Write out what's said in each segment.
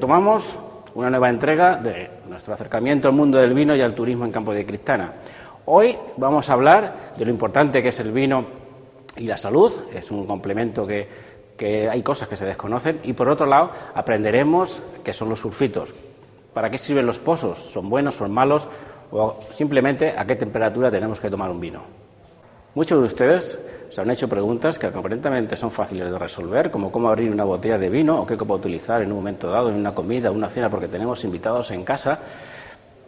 Retomamos una nueva entrega de nuestro acercamiento al mundo del vino y al turismo en Campo de Cristana. Hoy vamos a hablar de lo importante que es el vino y la salud. Es un complemento que hay cosas que se desconocen, y por otro lado aprenderemos qué son los sulfitos, para qué sirven los pozos, son buenos, son malos, o simplemente a qué temperatura tenemos que tomar un vino. Muchos de ustedes se han hecho preguntas que aparentemente son fáciles de resolver, como cómo abrir una botella de vino o qué copa utilizar en un momento dado, en una comida o una cena, porque tenemos invitados en casa.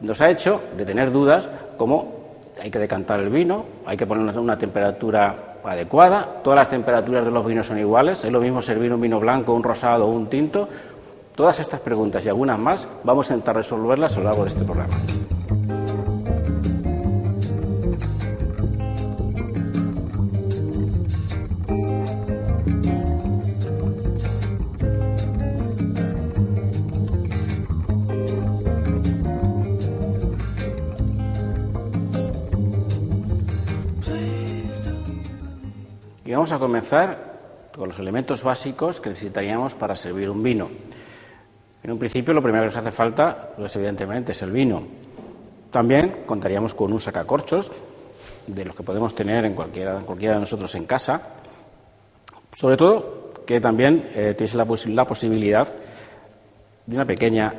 Nos ha hecho de tener dudas como hay que decantar el vino, hay que poner una temperatura adecuada, todas las temperaturas de los vinos son iguales, es lo mismo servir un vino blanco, un rosado o un tinto. Todas estas preguntas y algunas más vamos a intentar resolverlas a lo largo de este programa. Y vamos a comenzar con los elementos básicos que necesitaríamos para servir un vino. En un principio, lo primero que nos hace falta, pues evidentemente, es el vino. También contaríamos con un sacacorchos, de los que podemos tener en cualquiera de nosotros en casa. Sobre todo, que también tienes la posibilidad de una pequeña,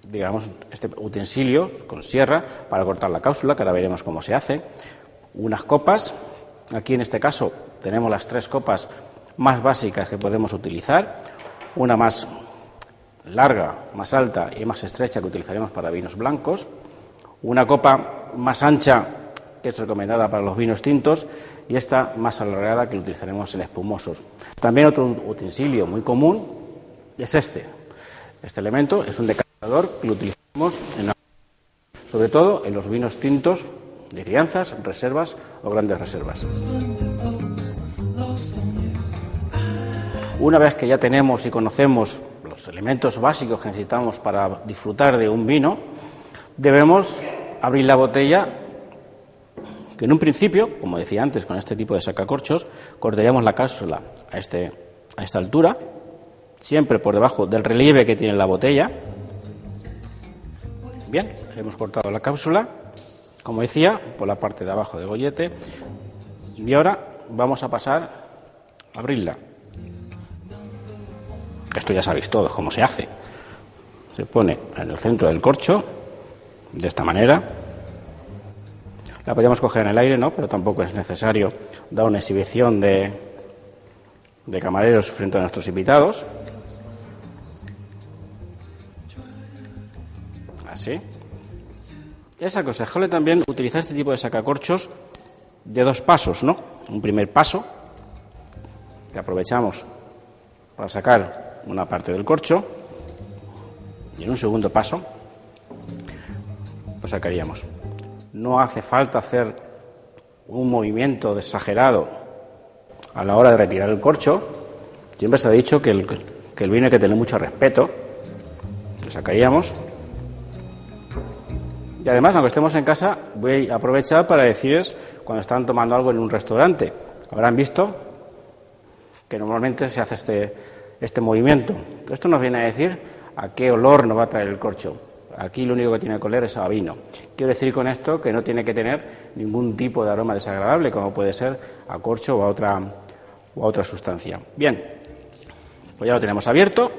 digamos, utensilio con sierra para cortar la cápsula, que ahora veremos cómo se hace. Unas copas. Aquí, en este caso, tenemos las 3 copas más básicas que podemos utilizar. Una más larga, más alta y más estrecha, que utilizaremos para vinos blancos. Una copa más ancha, que es recomendada para los vinos tintos, y esta más alargada, que lo utilizaremos en espumosos. También otro utensilio muy común es este. Este elemento es un decantador que lo utilizamos sobre todo en los vinos tintos de crianzas, reservas o grandes reservas. Una vez que ya tenemos y conocemos los elementos básicos que necesitamos para disfrutar de un vino, debemos abrir la botella, que en un principio, como decía antes, con este tipo de sacacorchos, cortaríamos la cápsula a esta altura, siempre por debajo del relieve que tiene la botella. Bien, hemos cortado la cápsula, como decía, por la parte de abajo del gollete, y ahora vamos a pasar a abrirla. Esto ya sabéis todos cómo se hace. Se pone en el centro del corcho, de esta manera. La podemos coger en el aire, ¿no? Pero tampoco es necesario dar una exhibición de camareros frente a nuestros invitados. Así. Es aconsejable también utilizar este tipo de sacacorchos de 2 pasos, ¿no? Un primer paso, que aprovechamos para sacar una parte del corcho, y en un segundo paso lo sacaríamos. No hace falta hacer un movimiento exagerado a la hora de retirar el corcho. Siempre se ha dicho que el vino hay que tener mucho respeto. Lo sacaríamos. Y además, aunque estemos en casa, voy a aprovechar para decirles, cuando están tomando algo en un restaurante, habrán visto que normalmente se hace este movimiento. Esto nos viene a decir a qué olor nos va a traer el corcho. Aquí lo único que tiene que oler es a vino. Quiero decir con esto que no tiene que tener ningún tipo de aroma desagradable, como puede ser a corcho o a otra sustancia. Bien, pues ya lo tenemos abierto.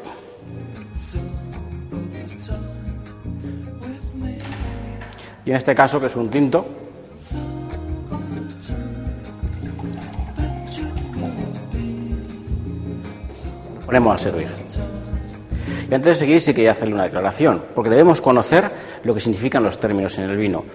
Y en este caso, que es un tinto, lo ponemos a servir. Y antes de seguir, sí quería hacerle una declaración, porque debemos conocer lo que significan los términos en el vino.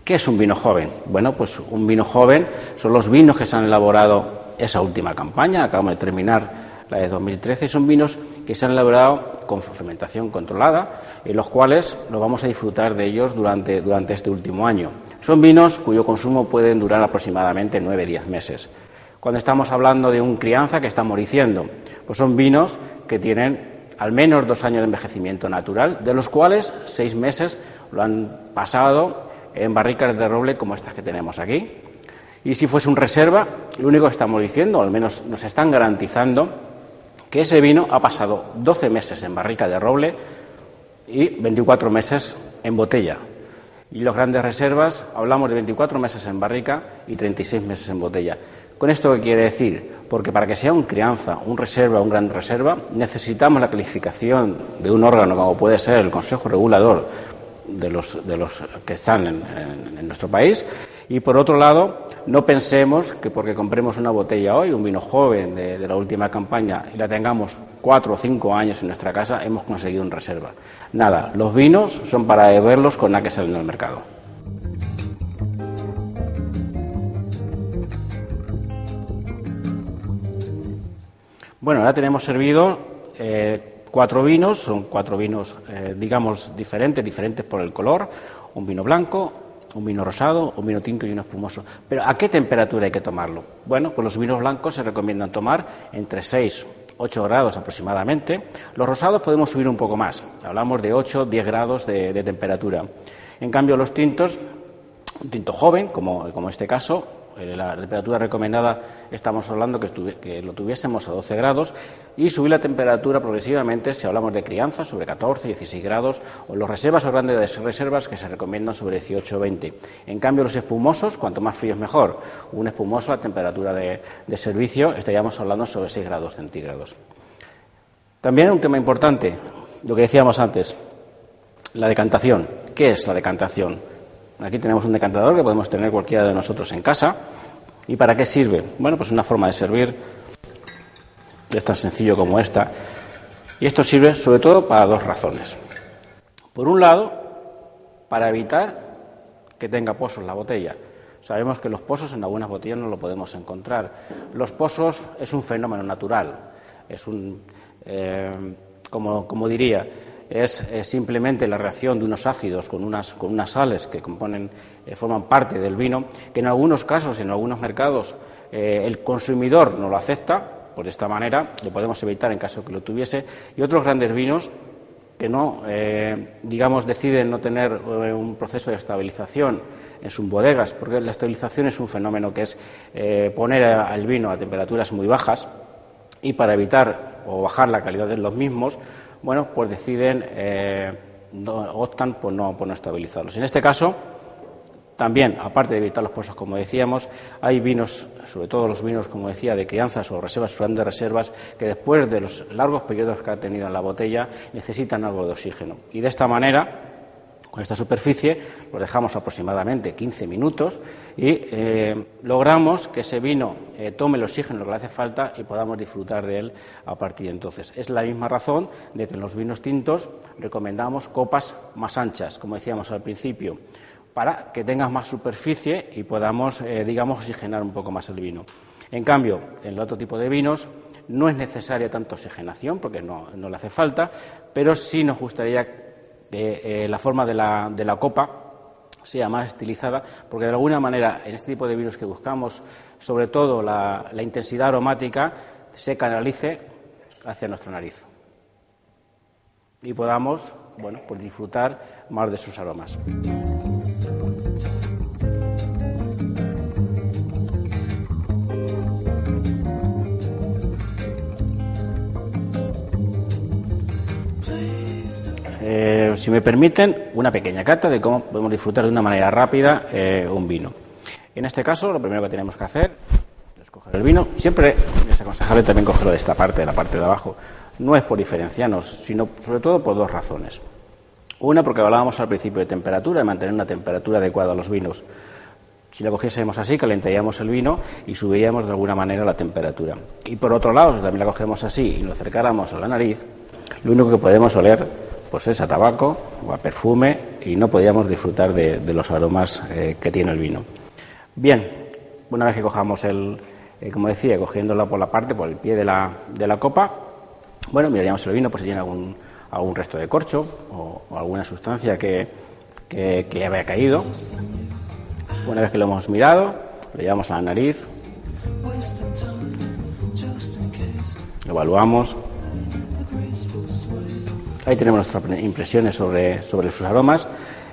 ¿Qué es un vino joven? Bueno, pues un vino joven son los vinos que se han elaborado esa última campaña, acabamos de terminar la de 2013, son vinos que se han elaborado con fermentación controlada, en los cuales lo vamos a disfrutar de ellos durante este último año. Son vinos cuyo consumo pueden durar aproximadamente 9-10 meses. Cuando estamos hablando de un crianza que estamos diciendo, pues son vinos que tienen al menos 2 años de envejecimiento natural, de los cuales 6 meses lo han pasado en barricas de roble como estas que tenemos aquí. Y si fuese un reserva, lo único que estamos diciendo, al menos nos están garantizando, que ese vino ha pasado 12 meses en barrica de roble y 24 meses en botella. Y las grandes reservas, hablamos de 24 meses en barrica y 36 meses en botella. ¿Con esto qué quiere decir? Porque para que sea un crianza, un reserva, un gran reserva, necesitamos la calificación de un órgano como puede ser el Consejo Regulador de los que están en nuestro país. Y por otro lado, no pensemos que porque compremos una botella hoy, un vino joven de la última campaña, y la tengamos 4 o 5 años en nuestra casa, hemos conseguido una reserva. Nada, los vinos son para beberlos con la que salen al mercado. Bueno, ahora tenemos servido 4 vinos, son 4 vinos, digamos, diferentes por el color, un vino blanco, un vino rosado, un vino tinto y uno espumoso. Pero ¿a qué temperatura hay que tomarlo? Bueno, pues los vinos blancos se recomiendan tomar entre 6 8 grados aproximadamente. Los rosados podemos subir un poco más, hablamos de 8 10 grados de temperatura. En cambio, los tintos, un tinto joven, como este caso, la temperatura recomendada estamos hablando que lo tuviésemos a 12 grados y subir la temperatura progresivamente si hablamos de crianza sobre 14, 16 grados o los reservas o grandes reservas que se recomiendan sobre 18 o 20. En cambio, los espumosos, cuanto más frío es mejor. Un espumoso a temperatura de servicio estaríamos hablando sobre 6 grados centígrados. También un tema importante, lo que decíamos antes, la decantación. ¿Qué es la decantación? Aquí tenemos un decantador que podemos tener cualquiera de nosotros en casa. ¿Y para qué sirve? Bueno, pues una forma de servir, es tan sencillo como esta. Y esto sirve sobre todo para 2 razones. Por un lado, para evitar que tenga pozos la botella. Sabemos que los pozos en algunas botellas no lo podemos encontrar. Los pozos es un fenómeno natural, es como diría, es simplemente la reacción de unos ácidos con unas sales que forman parte del vino, que en algunos casos, en algunos mercados, el consumidor no lo acepta. Por esta manera lo podemos evitar en caso que lo tuviese. Y otros grandes vinos que deciden no tener un proceso de estabilización en sus bodegas, porque la estabilización es un fenómeno que es poner al vino a temperaturas muy bajas, y para evitar o bajar la calidad de los mismos, bueno, pues deciden, optan por no estabilizarlos. En este caso, también, aparte de evitar los pozos, como decíamos, hay vinos, sobre todo los vinos, como decía, de crianzas o reservas, grandes reservas, que después de los largos periodos que ha tenido en la botella, necesitan algo de oxígeno. Y de esta manera, con esta superficie, lo dejamos aproximadamente 15 minutos y logramos que ese vino tome el oxígeno que le hace falta y podamos disfrutar de él a partir de entonces. Es la misma razón de que en los vinos tintos recomendamos copas más anchas, como decíamos al principio, para que tengas más superficie y podamos, oxigenar un poco más el vino. En cambio, en el otro tipo de vinos no es necesaria tanta oxigenación porque no le hace falta, pero sí nos gustaría que la forma de la copa sea más estilizada, porque de alguna manera en este tipo de vinos que buscamos, sobre todo la intensidad aromática, se canalice hacia nuestra nariz y podamos, pues disfrutar más de sus aromas. Si me permiten, una pequeña cata de cómo podemos disfrutar de una manera rápida un vino. En este caso, lo primero que tenemos que hacer es coger el vino. Siempre es aconsejable también cogerlo de esta parte, de la parte de abajo. No es por diferenciarnos, sino sobre todo por 2 razones. Una, porque hablábamos al principio de temperatura, de mantener una temperatura adecuada a los vinos. Si la cogiésemos así, calentaríamos el vino y subiríamos de alguna manera la temperatura. Y por otro lado, si también la cogemos así y lo acercáramos a la nariz, lo único que podemos oler pues es a tabaco o a perfume y no podríamos disfrutar de los aromas que tiene el vino. Bien, una vez que cojamos como decía, cogiéndolo por el pie de la copa, bueno, miraríamos el vino pues si tiene algún resto de corcho o alguna sustancia que le haya caído. Una vez que lo hemos mirado, lo llevamos a la nariz, lo evaluamos. Ahí tenemos nuestras impresiones sobre sus aromas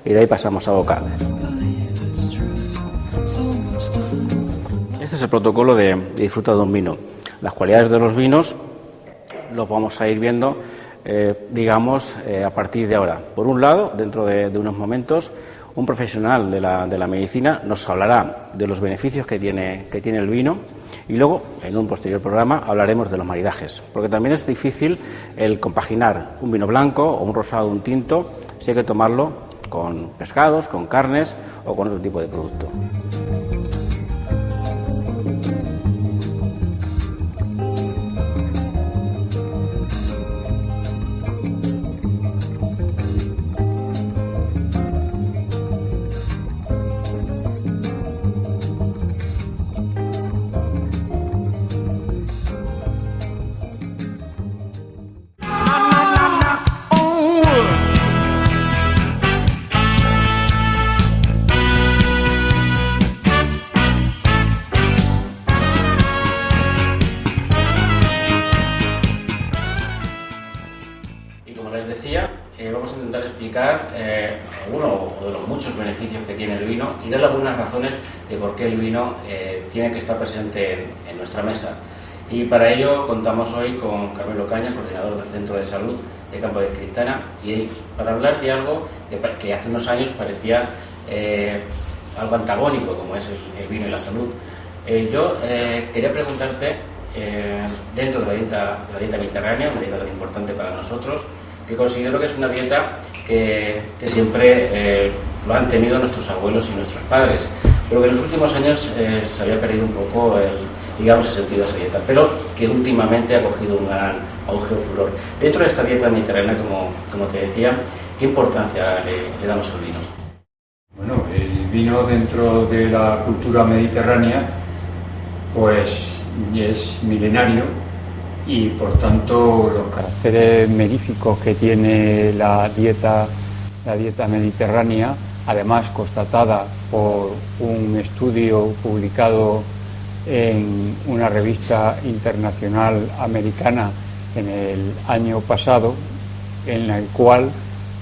y de ahí pasamos a boca. Este es el protocolo de disfrutar de un vino. Las cualidades de los vinos lo vamos a ir viendo, a partir de ahora. Por un lado, dentro de unos momentos, un profesional de la medicina nos hablará de los beneficios que tiene el vino, y luego, en un posterior programa, hablaremos de los maridajes, porque también es difícil el compaginar un vino blanco o un rosado, un tinto, si hay que tomarlo con pescados, con carnes o con otro tipo de producto. Vamos a intentar explicar algunos de los muchos beneficios que tiene el vino y dar algunas razones de por qué el vino tiene que estar presente en nuestra mesa. Y para ello contamos hoy con Carmelo Caña, coordinador del Centro de Salud de Campo de Cristana, y para hablar de algo que hace unos años parecía algo antagónico, como es el vino y la salud. Yo quería preguntarte, dentro de la dieta mediterránea, una dieta tan importante para nosotros, que considero que es una dieta que siempre lo han tenido nuestros abuelos y nuestros padres, pero que en los últimos años se había perdido un poco el sentido de esa dieta, pero que últimamente ha cogido un gran auge o furor. Dentro de esta dieta mediterránea, como te decía, ¿qué importancia le damos al vino? Bueno, el vino dentro de la cultura mediterránea pues es milenario, y por tanto los caracteres melíficos que tiene la dieta mediterránea, además constatada por un estudio publicado en una revista internacional americana en el año pasado, en el cual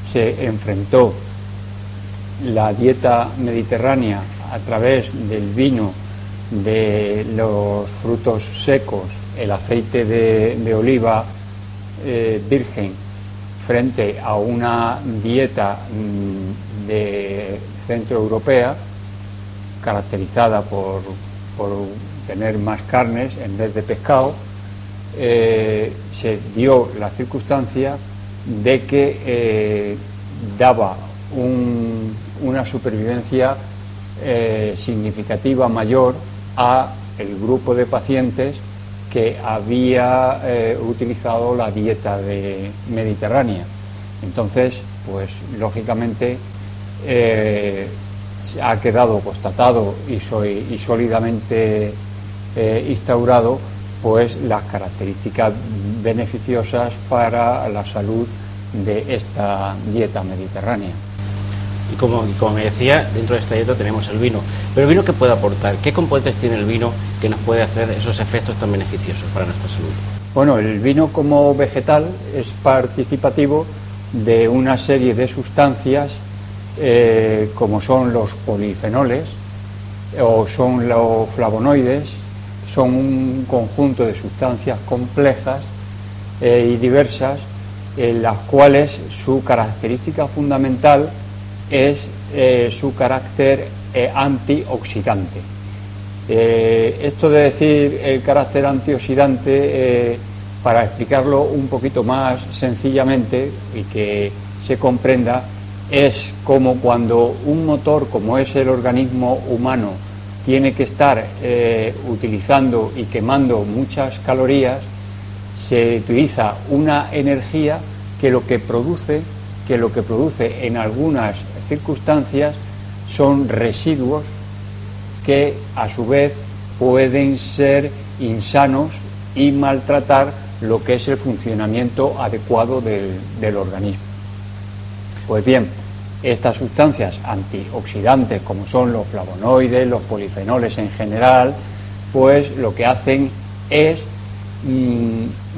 se enfrentó la dieta mediterránea a través del vino, de los frutos secos, el aceite de oliva virgen, frente a una dieta de centroeuropea caracterizada por tener más carnes en vez de pescado, se dio la circunstancia de que daba una supervivencia significativa mayor a el grupo de pacientes que había utilizado la dieta mediterránea. Entonces, pues lógicamente ha quedado constatado y sólidamente instaurado pues las características beneficiosas para la salud de esta dieta mediterránea. Y como me decía, dentro de esta dieta tenemos el vino. Pero ¿el vino qué puede aportar? ¿Qué componentes tiene el vino que nos puede hacer esos efectos tan beneficiosos para nuestra salud? Bueno, el vino como vegetal es participativo de una serie de sustancias como son los polifenoles o son los flavonoides. Son un conjunto de sustancias complejas y diversas, en las cuales su característica fundamental es su carácter antioxidante. Esto de decir el carácter antioxidante, para explicarlo un poquito más sencillamente y que se comprenda, es como cuando un motor, como es el organismo humano, tiene que estar utilizando y quemando muchas calorías, se utiliza una energía que lo que produce en algunas circunstancias son residuos que a su vez pueden ser insanos y maltratar lo que es el funcionamiento adecuado del organismo. Pues bien, estas sustancias antioxidantes, como son los flavonoides, los polifenoles en general, pues lo que hacen es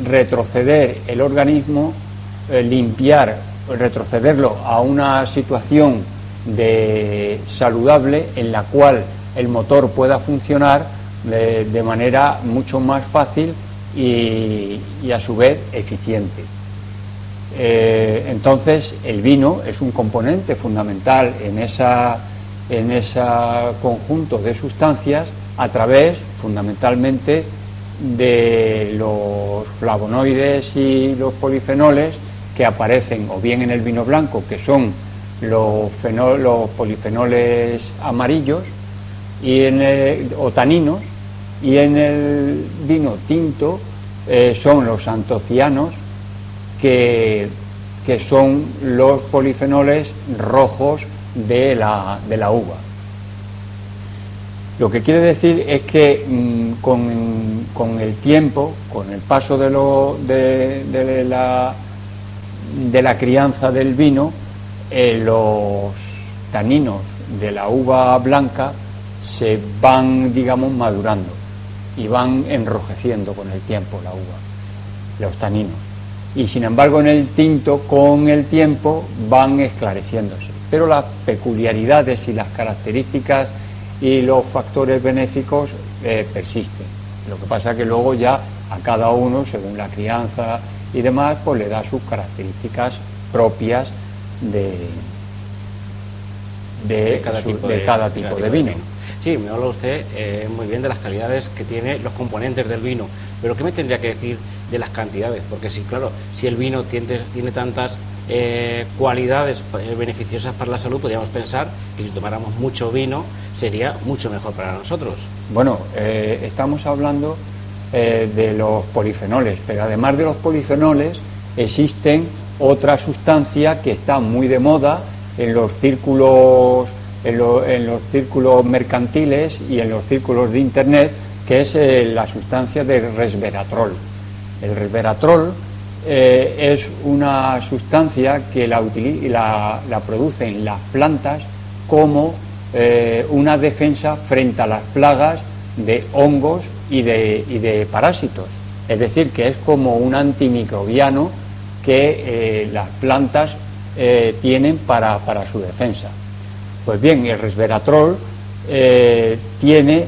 retroceder el organismo, retrocederlo a una situación saludable en la cual el motor pueda funcionar de manera mucho más fácil y a su vez eficiente. Entonces el vino es un componente fundamental en ese conjunto de sustancias a través fundamentalmente de los flavonoides y los polifenoles que aparecen o bien en el vino blanco, que son los polifenoles amarillos o taninos, y en el vino tinto son los antocianos, que son los polifenoles rojos de la uva. Lo que quiere decir es que con el tiempo, con el paso de la crianza del vino, los taninos de la uva blanca se van, digamos, madurando y van enrojeciendo con el tiempo la uva, los taninos. Y sin embargo en el tinto, con el tiempo, van esclareciéndose. Pero las peculiaridades y las características y los factores benéficos persisten. Lo que pasa es que luego ya a cada uno, según la crianza y demás, pues le da sus características propias de cada tipo de vino. Sí, me habla usted muy bien de las calidades que tiene los componentes del vino, pero ¿qué me tendría que decir de las cantidades? Porque sí, claro, si el vino tiene tantas cualidades beneficiosas para la salud, podríamos pensar que si tomáramos mucho vino sería mucho mejor para nosotros. Bueno, estamos hablando de los polifenoles, pero además de los polifenoles existen otras sustancias que están muy de moda en los círculos mercantiles y en los círculos de internet, que es la sustancia del resveratrol. El resveratrol es una sustancia que la producen las plantas como una defensa frente a las plagas de hongos y de parásitos. Es decir, que es como un antimicrobiano que las plantas tienen para su defensa. Pues bien, el resveratrol tiene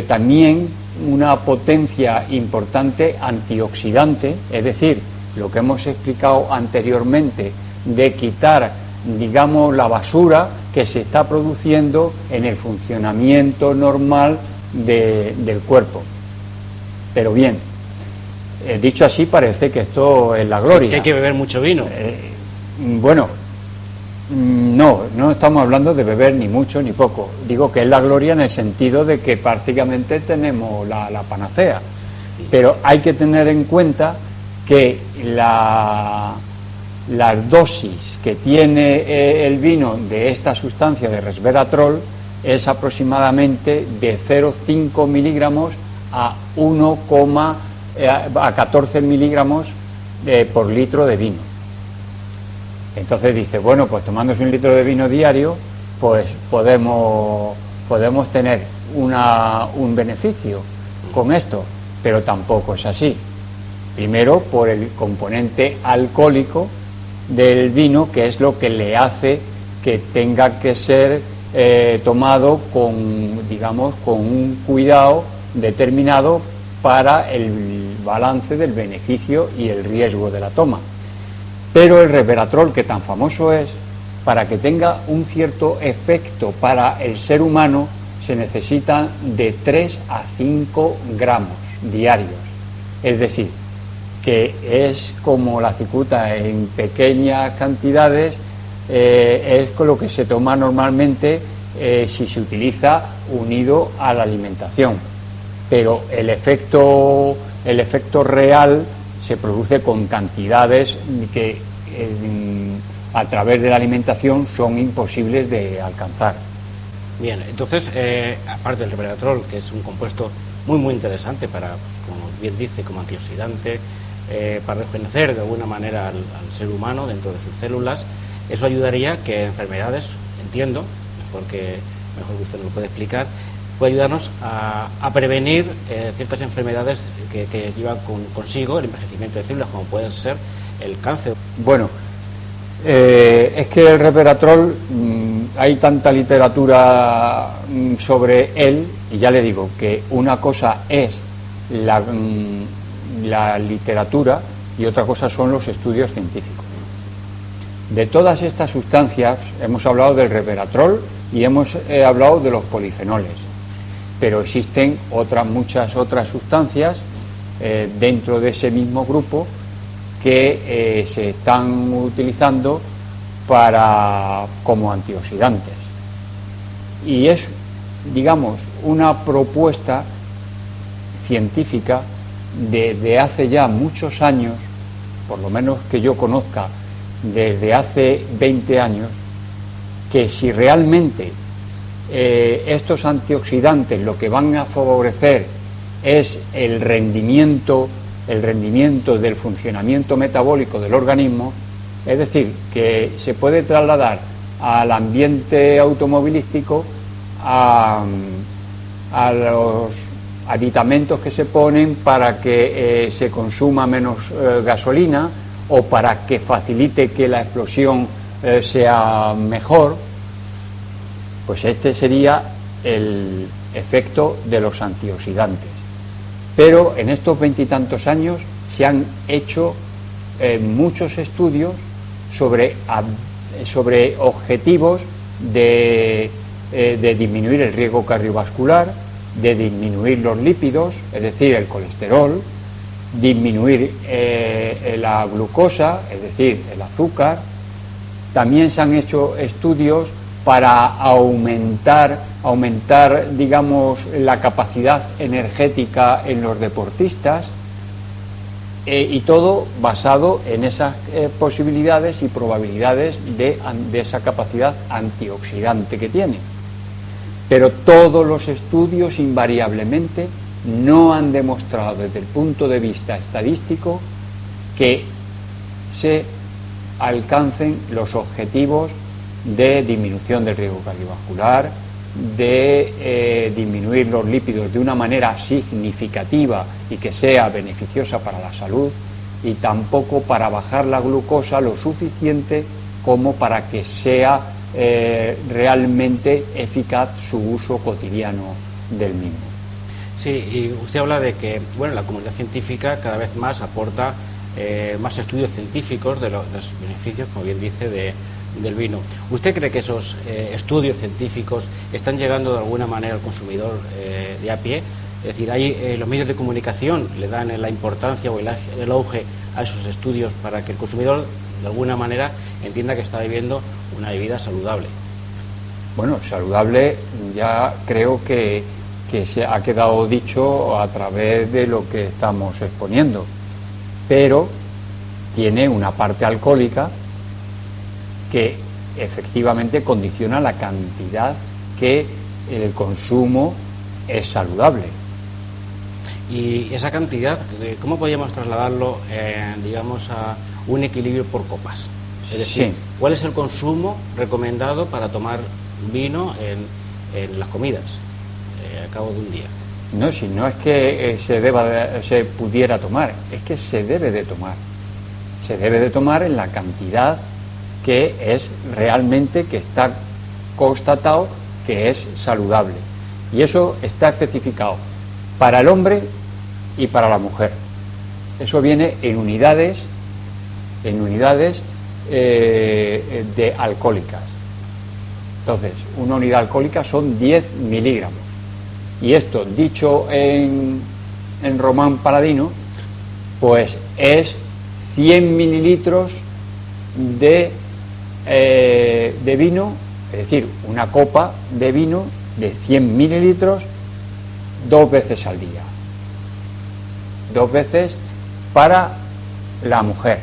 también una potencia importante antioxidante, es decir, lo que hemos explicado anteriormente, de quitar, digamos, la basura que se está produciendo en el funcionamiento normal del cuerpo. Pero bien, dicho así, parece que esto es la gloria. Que hay que beber mucho vino. Bueno, no estamos hablando de beber ni mucho ni poco. Digo que es la gloria en el sentido de que prácticamente tenemos la panacea. Pero hay que tener en cuenta que las dosis que tiene el vino de esta sustancia de resveratrol es aproximadamente de 0,5 miligramos a 14 miligramos por litro de vino. Entonces dice, bueno, pues tomándose un litro de vino diario, pues podemos tener un beneficio con esto, pero tampoco es así. Primero, por el componente alcohólico del vino, que es lo que le hace que tenga que ser tomado con un cuidado determinado para el balance del beneficio y el riesgo de la toma. Pero el resveratrol, que tan famoso es, para que tenga un cierto efecto para el ser humano, se necesita de 3 a 5 gramos diarios. Es decir, que es como la cicuta en pequeñas cantidades, es con lo que se toma normalmente si se utiliza unido a la alimentación. Pero el efecto real se produce con cantidades que a través de la alimentación son imposibles de alcanzar. Bien, entonces, aparte del resveratrol, que es un compuesto muy muy interesante para, como bien dice, como antioxidante, para rejuvenecer de alguna manera al ser humano dentro de sus células, eso ayudaría que enfermedades, entiendo, mejor que usted nos lo puede explicar, puede ayudarnos a prevenir ciertas enfermedades que llevan consigo el envejecimiento de células, como pueden ser el cáncer. Bueno, es que el resveratrol, hay tanta literatura sobre él, y ya le digo que una cosa es la literatura y otra cosa son los estudios científicos. De todas estas sustancias hemos hablado del resveratrol y hemos hablado de los polifenoles, pero existen muchas otras sustancias dentro de ese mismo grupo que se están utilizando como antioxidantes, y es, digamos, una propuesta científica de hace ya muchos años, por lo menos que yo conozca, desde hace 20 años, que si realmente estos antioxidantes lo que van a favorecer es el rendimiento del funcionamiento metabólico del organismo, es decir, que se puede trasladar al ambiente automovilístico, a los aditamentos que se ponen para que se consuma menos gasolina, o para que facilite que la explosión sea mejor, pues este sería el efecto de los antioxidantes. Pero en estos 20 y tantos años se han hecho muchos estudios sobre objetivos de disminuir el riesgo cardiovascular, de disminuir los lípidos, es decir, el colesterol, disminuir la glucosa, es decir, el azúcar. También se han hecho estudios para aumentar, digamos, la capacidad energética en los deportistas, y todo basado en esas posibilidades y probabilidades de esa capacidad antioxidante que tiene. Pero todos los estudios invariablemente no han demostrado desde el punto de vista estadístico que se alcancen los objetivos de disminución del riesgo cardiovascular, de disminuir los lípidos de una manera significativa y que sea beneficiosa para la salud, y tampoco para bajar la glucosa lo suficiente como para que sea realmente eficaz su uso cotidiano del mismo. Sí, y usted habla de que, bueno, la comunidad científica cada vez más aporta más estudios científicos de los beneficios, como bien dice, del vino. ¿Usted cree que esos estudios científicos están llegando de alguna manera al consumidor de a pie? Es decir, los medios de comunicación le dan la importancia o el auge a esos estudios para que el consumidor de alguna manera entienda que está viviendo una vida saludable. Bueno, saludable ya creo que se ha quedado dicho a través de lo que estamos exponiendo, pero tiene una parte alcohólica que efectivamente condiciona la cantidad que el consumo es saludable. Y esa cantidad, ¿cómo podríamos trasladarlo, digamos, a un equilibrio por copas? Es decir, sí, ¿cuál es el consumo recomendado para tomar vino en las comidas al cabo de un día? No, si no es que se pudiera tomar, es que se debe de tomar. Se debe de tomar en la cantidad que es realmente, que está constatado que es saludable. Y eso está especificado para el hombre y para la mujer. Eso viene en unidades de alcohólicas. Entonces, una unidad alcohólica son 10 miligramos. Y esto, dicho en Román Paladino, pues es 100 mililitros de vino, es decir, una copa de vino de 100 mililitros 2 veces al día. 2 veces para la mujer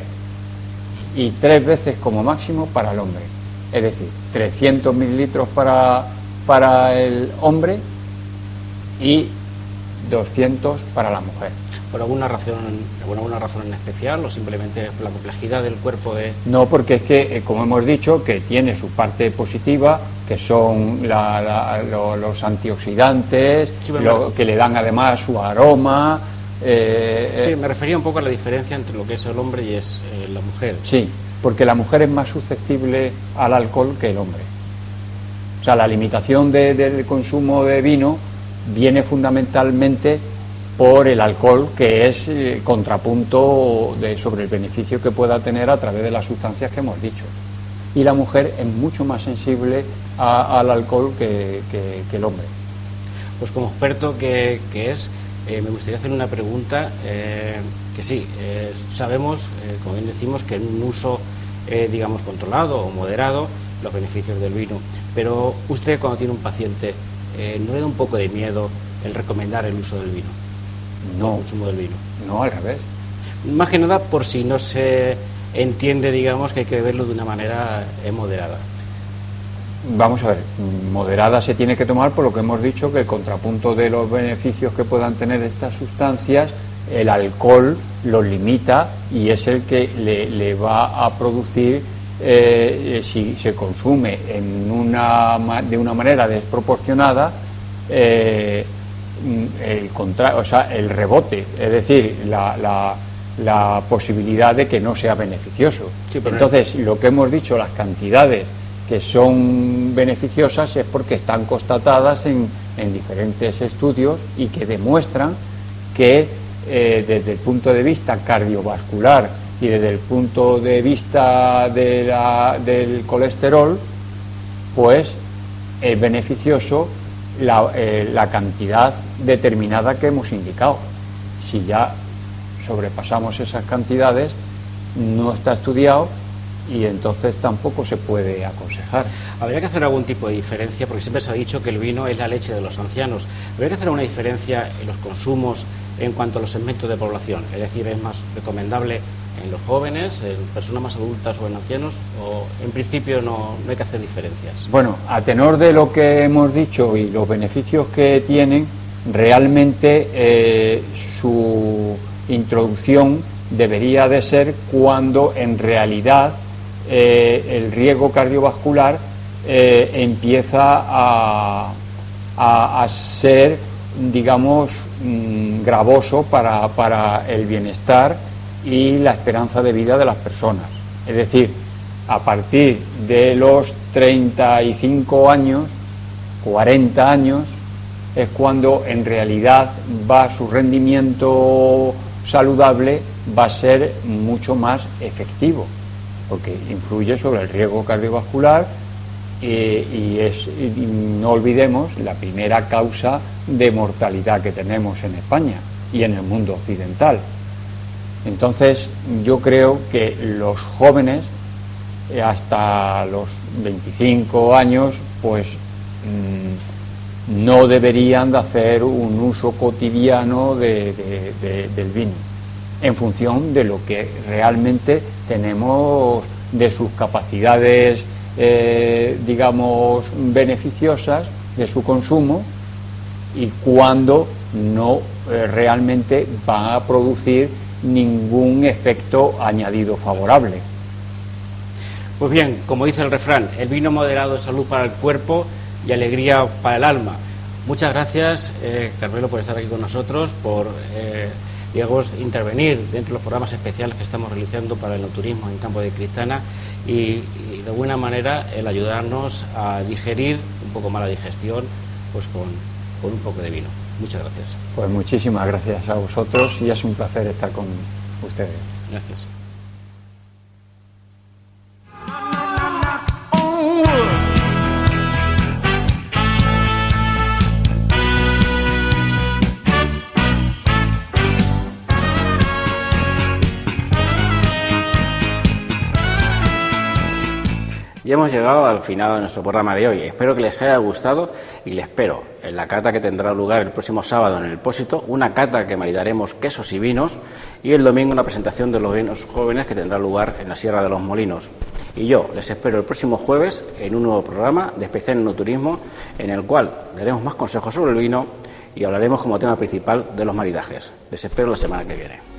y 3 veces como máximo para el hombre. Es decir, 300 mililitros para el hombre y 200 para la mujer. ¿Por alguna razón en especial o simplemente por la complejidad del cuerpo de...? No, porque es que, como hemos dicho, que tiene su parte positiva, que son los antioxidantes, sí, que le dan además su aroma. Sí, me refería un poco a la diferencia entre lo que es el hombre y es la mujer. Sí, porque la mujer es más susceptible al alcohol que el hombre. O sea, la limitación del consumo de vino viene fundamentalmente por el alcohol, que es contrapunto sobre el beneficio que pueda tener a través de las sustancias que hemos dicho. Y la mujer es mucho más sensible al alcohol que el hombre. Pues como experto que es, me gustaría hacer una pregunta que sí, sabemos, como bien decimos, que en un uso, digamos, controlado o moderado, los beneficios del vino. Pero usted, cuando tiene un paciente, ¿no le da un poco de miedo el recomendar el uso del vino? No. El consumo del vino. No, al revés. Más que nada por si no se entiende, digamos, que hay que beberlo de una manera moderada. Vamos a ver, moderada se tiene que tomar por lo que hemos dicho, que el contrapunto de los beneficios que puedan tener estas sustancias, el alcohol los limita y es el que le va a producir, si se consume de una manera desproporcionada, el rebote, es decir, la posibilidad de que no sea beneficioso. Sí, entonces, lo que hemos dicho, las cantidades que son beneficiosas es porque están constatadas en diferentes estudios y que demuestran que desde el punto de vista cardiovascular y desde el punto de vista del colesterol, pues es beneficioso la cantidad determinada que hemos indicado. Si ya sobrepasamos esas cantidades, no está estudiado y entonces tampoco se puede aconsejar. Habría que hacer algún tipo de diferencia, porque siempre se ha dicho que el vino es la leche de los ancianos. Habría que hacer una diferencia en los consumos en cuanto a los segmentos de población. Es decir, ¿es más recomendable en los jóvenes, en personas más adultas o en ancianos? ¿O en principio no hay que hacer diferencias? Bueno, a tenor de lo que hemos dicho y los beneficios que tienen, realmente su introducción debería de ser cuando en realidad el riesgo cardiovascular empieza a ser, digamos, gravoso para el bienestar y la esperanza de vida de las personas. Es decir, a partir de los 35 años, 40 años, es cuando en realidad su rendimiento saludable va a ser mucho más efectivo, porque influye sobre el riesgo cardiovascular y no olvidemos, la primera causa de mortalidad que tenemos en España y en el mundo occidental. Entonces, yo creo que los jóvenes, hasta los 25 años, pues no deberían de hacer un uso cotidiano del vino, en función de lo que realmente tenemos de sus capacidades, digamos, beneficiosas de su consumo, y cuando no realmente va a producir ningún efecto añadido favorable. Pues bien, como dice el refrán, el vino moderado es salud para el cuerpo y alegría para el alma. Muchas gracias, Carmelo, por estar aquí con nosotros, por digamos, intervenir dentro de los programas especiales que estamos realizando para el enoturismo en Campo de Cristana y de buena manera el ayudarnos a digerir un poco más la digestión, pues con un poco de vino. Muchas gracias. Pues muchísimas gracias a vosotros y es un placer estar con ustedes. Gracias. Y hemos llegado al final de nuestro programa de hoy. Espero que les haya gustado y les espero en la cata que tendrá lugar el próximo sábado en el Pósito, una cata que maridaremos quesos y vinos, y el domingo una presentación de los vinos jóvenes que tendrá lugar en la Sierra de los Molinos. Y yo les espero el próximo jueves en un nuevo programa de especial enoturismo, en el cual daremos más consejos sobre el vino y hablaremos como tema principal de los maridajes. Les espero la semana que viene.